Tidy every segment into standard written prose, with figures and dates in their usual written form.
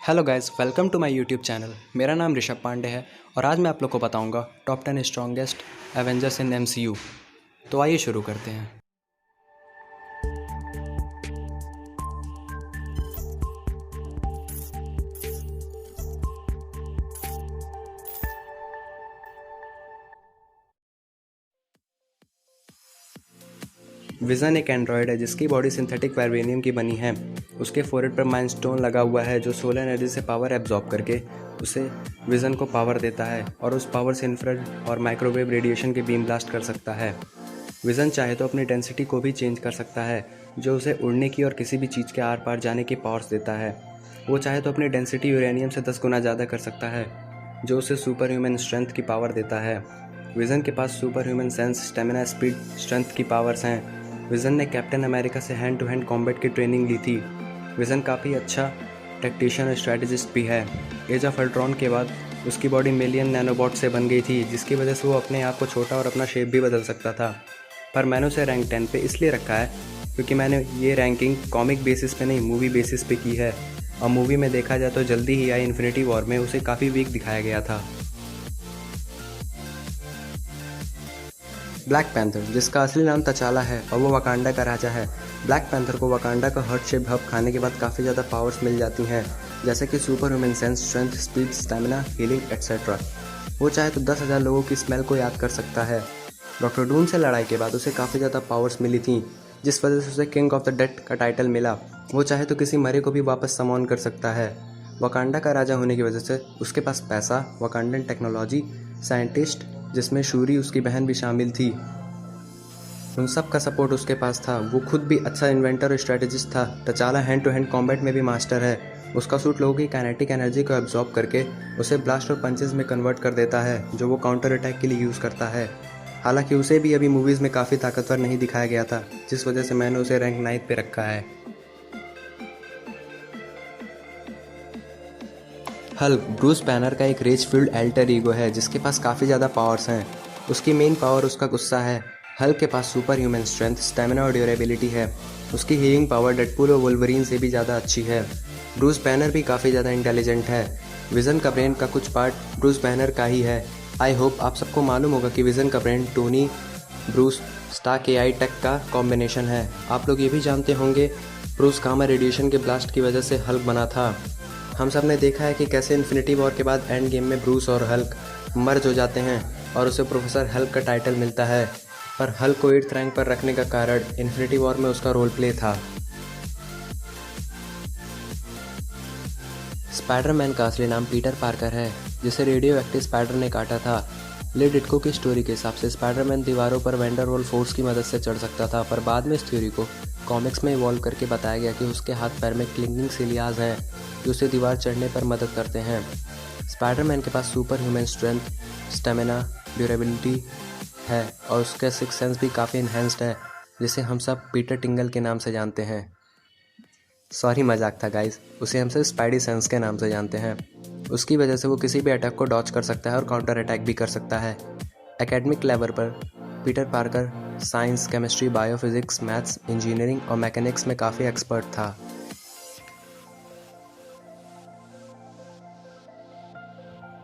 Hello guys, welcome to my YouTube channel. मेरा नाम ऋषभ पांडे है और आज मैं आप लोग को बताऊंगा टॉप 10 स्ट्रॉन्गेस्ट एवेंजर्स इन एमसीयू। तो आइए शुरू करते हैं। विज़न एक एंड्रॉयड है जिसकी बॉडी सिंथेटिक वाइब्रेनियम की बनी है। उसके फोरहेड पर माइंड स्टोन लगा हुआ है जो सोलर एनर्जी से पावर एब्जॉर्ब करके उसे विज़न को पावर देता है और उस पावर से इंफ्रारेड और माइक्रोवेव रेडिएशन के बीम ब्लास्ट कर सकता है। विज़न चाहे तो अपनी डेंसिटी को भी चेंज कर सकता है जो उसे उड़ने की और किसी भी चीज़ के आर पार जाने की पावर्स देता है। वो चाहे तो अपनी डेंसिटी यूरेनियम से 10 गुना ज़्यादा कर सकता है जो उसे सुपर ह्यूमन स्ट्रेंथ की पावर देता है। विज़न के पास super human sense, stamina, speed, strength की पावर्स हैं। विज़न ने कैप्टन अमेरिका से हैंड टू हैंड कॉम्बैट की ट्रेनिंग ली थी। विज़न काफ़ी अच्छा टैक्टिशियन और स्ट्रैटेजिस्ट भी है। एज ऑफ अल्ट्रॉन के बाद उसकी बॉडी मिलियन नैनोबॉट से बन गई थी जिसकी वजह से वो अपने आप को छोटा और अपना शेप भी बदल सकता था। पर मैंने उसे रैंक 10 पे इसलिए रखा है क्योंकि मैंने ये रैंकिंग कॉमिक बेसिस पे नहीं, मूवी बेसिस पे की है। और मूवी में देखा जाए तो जल्दी ही आई इन्फिनिटी वॉर में उसे काफ़ी वीक दिखाया गया था। ब्लैक पैंथर, जिसका असली नाम तचाला है और वो वकांडा का राजा है। ब्लैक पैंथर को वकांडा का हर्ट शेप हब खाने के बाद काफ़ी ज़्यादा पावर्स मिल जाती हैं, जैसे कि super human sense, strength, speed, stamina, healing etcetera. वो चाहे तो 10,000 लोगों की स्मेल को याद कर सकता है। डॉक्टर डून से लड़ाई के बाद उसे काफ़ी ज़्यादा पावर्स मिली थी जिस वजह से उसे किंग ऑफ द डेड का टाइटल मिला। वो चाहे तो किसी मरे को भी वापस समॉन कर सकता है। वकांडा का राजा होने की वजह से उसके पास पैसा, वकांडन टेक्नोलॉजी, साइंटिस्ट जिसमें शूरी उसकी बहन भी शामिल थी, उन सब का सपोर्ट उसके पास था। वो खुद भी अच्छा इन्वेंटर और स्ट्रेटेजिस्ट था। तचाला हैंड टू हैंड कॉम्बैट में भी मास्टर है। उसका सूट लोगों की काइनेटिक एनर्जी को एब्जॉर्ब करके उसे ब्लास्ट और पंचेस में कन्वर्ट कर देता है जो वो काउंटर अटैक के लिए यूज़ करता है। हालांकि उसे भी अभी मूवीज़ में काफ़ी ताकतवर नहीं दिखाया गया था जिस वजह से मैंने उसे रैंक 9 पे रखा है। हल्क ब्रूस बैनर का एक रेज फील्ड अल्टर ईगो है जिसके पास काफ़ी ज़्यादा पावर्स हैं। उसकी मेन पावर उसका गुस्सा है। हल्क के पास सुपर ह्यूमन स्ट्रेंथ, स्टेमिना और ड्यूरेबिलिटी है। उसकी हीलिंग पावर डेडपूल और वोल्वरीन से भी ज़्यादा अच्छी है। ब्रूस बैनर भी काफ़ी ज़्यादा इंटेलिजेंट है। विज़न का ब्रेन का कुछ पार्ट ब्रूस बैनर का ही है। आई होप आप सबको मालूम होगा कि विज़न का brain Tony Bruce Stark AI tech का कॉम्बिनेशन है। आप लोग ये भी जानते होंगे ब्रूस गामा रेडिएशन के ब्लास्ट की वजह से हल्क बना था। हम सब ने देखा है कि कैसे इन्फिनिटी वॉर के बाद एंड गेम में ब्रूस और हल्क मर्ज हो जाते हैं और उसे प्रोफेसर हल्क का टाइटल मिलता है। पर हल्क को 8th रैंक पर रखने का कारण इन्फिनिटी वॉर में उसका रोल प्ले था। स्पाइडरमैन का असली नाम पीटर पार्कर है जिसे रेडियो एक्टिव स्पाइडर ने काटा था। ली डिट्को की स्टोरी के हिसाब से स्पाइडरमैन दीवारों पर वैंडरवॉल फोर्स की मदद से चढ़ सकता था, पर बाद में इस थ्योरी को कॉमिक्स में इवॉल्व करके बताया गया कि उसके हाथ पैर में क्लिंगिंग सिलियाज हैं जो उसे दीवार चढ़ने पर मदद करते हैं। स्पाइडरमैन के पास super human strength, stamina, durability है और उसका सिक्स सेंस भी काफ़ी इन्हेंस्ड है जिसे हम सब पीटर टिंगल के नाम से जानते हैं। सॉरी, मजाक था गाइस, उसे हम सब स्पाइडी सेंस के नाम से जानते हैं। उसकी वजह से वो किसी भी अटैक को डॉच कर सकता है और काउंटर अटैक भी कर सकता है। एकेडमिक लेवल पर Peter Parker science, chemistry, biophysics, maths, engineering और मैकेनिक्स में काफ़ी एक्सपर्ट था।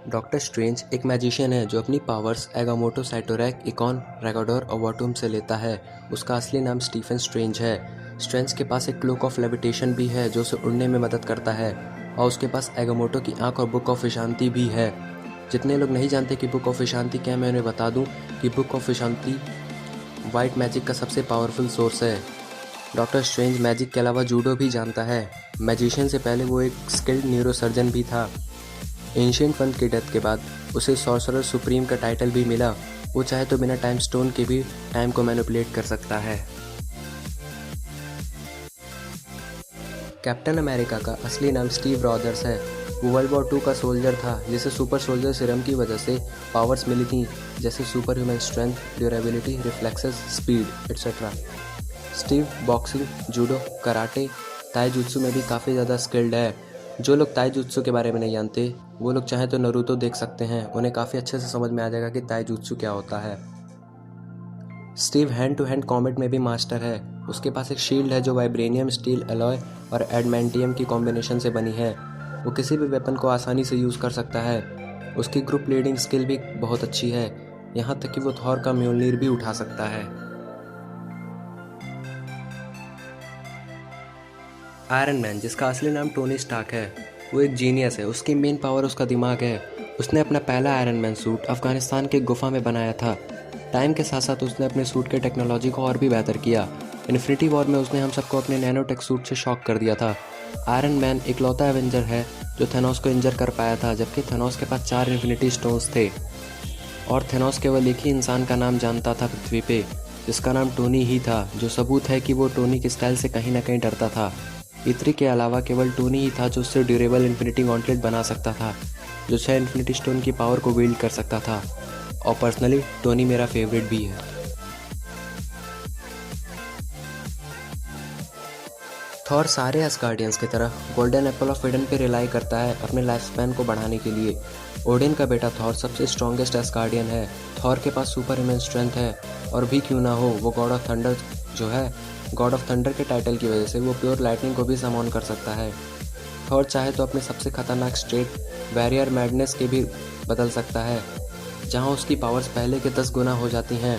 डॉक्टर स्ट्रेंज एक मैजिशियन है जो अपनी पावर्स एगामोटो, साइटोरैक, इकॉन, रेगोडोर और वॉटूम से लेता है। उसका असली नाम स्टीफन स्ट्रेंज है। स्ट्रेंज के पास एक क्लोक ऑफ लेविटेशन भी है जो उसे उड़ने में मदद करता है और उसके पास एगामोटो की आंख और बुक ऑफ विशांति भी है। जितने लोग नहीं जानते कि बुक ऑफ विशांति क्या है, मैं उन्हें बता दूं कि बुक ऑफ विशांति वाइट मैजिक का सबसे पावरफुल सोर्स है। डॉक्टर स्ट्रेंज मैजिक के अलावा जूडो भी जानता है। मैजिशियन से पहले वो एक स्किल्ड न्यूरोसर्जन भी था। एंशिएंट वन की डेथ के बाद उसे सॉर्सरर सुप्रीम का टाइटल भी मिला। वो चाहे तो बिना टाइम स्टोन के भी टाइम को मैनिपुलेट कर सकता है। कैप्टन अमेरिका का असली नाम स्टीव रॉजर्स है। वो वर्ल्ड वॉर 2 का सोल्जर था जिसे सुपर सोल्जर सीरम की वजह से पावर्स मिली थी जैसे super human strength, durability, reflexes, speed etcetera. Steve boxing, judo, karate, ताई जुत्सु में भी काफ़ी ज़्यादा स्किल्ड है। जो लोग ताई जुत्सु के बारे में नहीं जानते वो लोग चाहे तो नारुतो देख सकते हैं, उन्हें काफ़ी अच्छे से समझ में आ जाएगा कि ताई जुत्सु क्या होता है। Steve hand to hand combat में भी मास्टर है। उसके पास एक शील्ड है जो वाइब्रेनियम, स्टील एलॉय और एडमेंटियम की कॉम्बिनेशन से बनी है। वो किसी भी वेपन को आसानी से यूज़ कर सकता है। उसकी ग्रुप लीडिंग स्किल भी बहुत अच्छी है, यहाँ तक कि वो थॉर का म्योलनीर भी उठा सकता है। आयरन मैन, जिसका असली नाम टोनी स्टार्क है, वो एक जीनियस है। उसकी मेन पावर उसका दिमाग है। उसने अपना पहला आयरन मैन सूट अफगानिस्तान के गुफा में बनाया था। टाइम के साथ साथ उसने अपने सूट के टेक्नोलॉजी को और भी बेहतर किया। इन्फिनिटी वॉर में उसने हम सबको अपने नैनोटेक सूट से शॉक कर दिया था। आयरन मैन इकलौता एवेंजर है जो थेनोस को इंजर कर पाया था, जबकि थेनोस के पास 4 इन्फिनिटी स्टोन्स थे और थेनोस केवल एक ही इंसान का नाम जानता था पृथ्वी पे, जिसका नाम टोनी ही था, जो सबूत है कि वो टोनी के स्टाइल से कहीं ना कहीं डरता था। इतनी के अलावा केवल टोनी ही था जो उससे ड्यूरेबल इन्फिनिटी गॉन्टलेट बना सकता था, जो 6 इन्फिनिटी स्टोन की पावर को विल्ड कर सकता था। और पर्सनली टोनी मेरा फेवरेट भी है। थॉर सारे एस्गार्डियंस की तरह गोल्डन एप्पल ऑफ ईडन पे रिलाई करता है अपने लाइफ स्पैन को बढ़ाने के लिए। ओडिन का बेटा थॉर सबसे स्ट्रॉन्गेस्ट एस्गार्डियन है। थॉर के पास सुपर ह्यूमन स्ट्रेंथ है, और भी क्यों ना हो, वो गॉड ऑफ थंडर जो है, गॉड ऑफ थंडर के टाइटल की वजह से वो प्योर लाइटनिंग को भी समॉन कर सकता है। थॉर चाहे तो अपने सबसे खतरनाक स्टेट बैरियर मैडनेस के भी बदल सकता है, जहाँ उसकी पावर्स पहले के 10 गुना हो जाती हैं,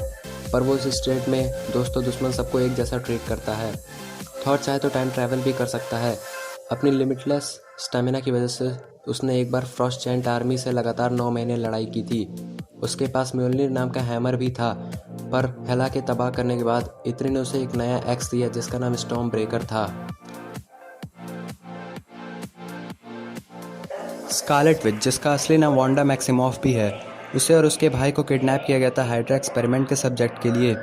पर वो उस स्टेट में दोस्तों दुश्मन सबको एक जैसा ट्रीट करता है। थॉर चाहे तो टाइम ट्रैवल भी कर सकता है। अपनी लिमिटलेस स्टेमिना की वजह से उसने एक बार फ्रॉस्ट जायंट आर्मी से लगातार 9 महीने लड़ाई की थी। उसके पास म्योलनीर नाम का हैमर भी था, पर हेला के तबाह करने के बाद इत्री ने उसे एक नया एक्स दिया जिसका नाम स्टॉर्म ब्रेकर था। स्कारलेट विच, जिसका असली नाम वांडा मैक्सिमॉफ भी है, उसे और उसके भाई को किडनैप किया गया था हाइड्रा एक्सपेरिमेंट के सब्जेक्ट के लिए।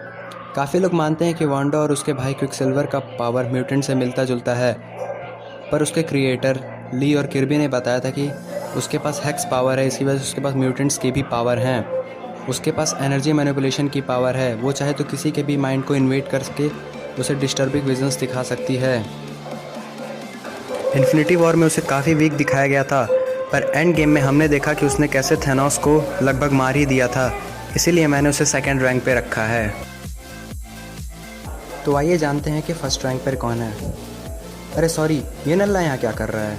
काफ़ी लोग मानते हैं कि वांडा और उसके भाई क्विकसिल्वर का पावर म्यूटेंट से मिलता जुलता है, पर उसके क्रिएटर ली और किर्बी ने बताया था कि उसके पास हेक्स पावर है, इसकी वजह से उसके पास म्यूटेंट्स की भी पावर हैं। उसके पास एनर्जी मैनिपुलेशन की पावर है, वो चाहे तो किसी के भी माइंड को इन्वेट करके उसे डिस्टर्बिंग विजन्स दिखा सकती है। इन्फिनिटी वॉर में उसे काफ़ी वीक दिखाया गया था, पर एंड गेम में हमने देखा कि उसने कैसे थेनोस को लगभग मार ही दिया था, इसीलिए मैंने उसे सेकंड रैंक पे रखा है। तो आइए जानते हैं कि फर्स्ट रैंक पर कौन है। अरे सॉरी, ये नल्ला यहाँ क्या कर रहा है?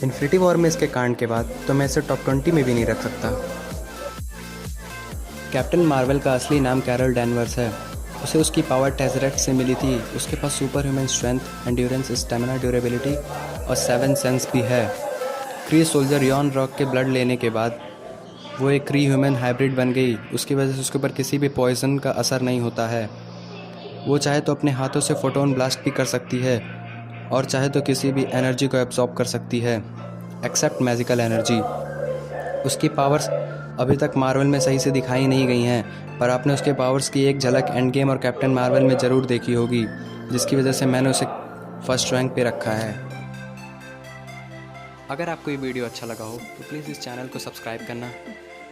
इन्फिनिटी वॉर में इसके कांड के बाद तो मैं इसे टॉप 20 में भी नहीं रख सकता। कैप्टन मार्वल का असली नाम कैरल डैनवर्स है। उसे उसकी पावर टेज़रेक्ट से मिली थी। उसके पास super human strength, endurance, stamina, durability और 7 सेंस भी है। क्री सोल्जर यॉन रॉक के ब्लड लेने के बाद वो एक क्री ह्यूमन हाइब्रिड बन गई। उसकी वजह से उसके ऊपर किसी भी पॉइजन का असर नहीं होता है। वो चाहे तो अपने हाथों से फोटोन ब्लास्ट भी कर सकती है, और चाहे तो किसी भी एनर्जी को एब्जॉर्ब कर सकती है, एक्सेप्ट मैजिकल एनर्जी। उसकी पावर्स अभी तक मार्वल में सही से दिखाई नहीं गई हैं, पर आपने उसके पावर्स की एक झलक एंड गेम और कैप्टन मार्वल में ज़रूर देखी होगी, जिसकी वजह से मैंने उसे फर्स्ट रैंक पे रखा है। अगर आपको ये वीडियो अच्छा लगा हो तो प्लीज़ इस चैनल को सब्सक्राइब करना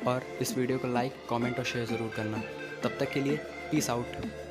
और इस वीडियो को लाइक, कमेंट और शेयर ज़रूर करना। तब तक के लिए पीस आउट।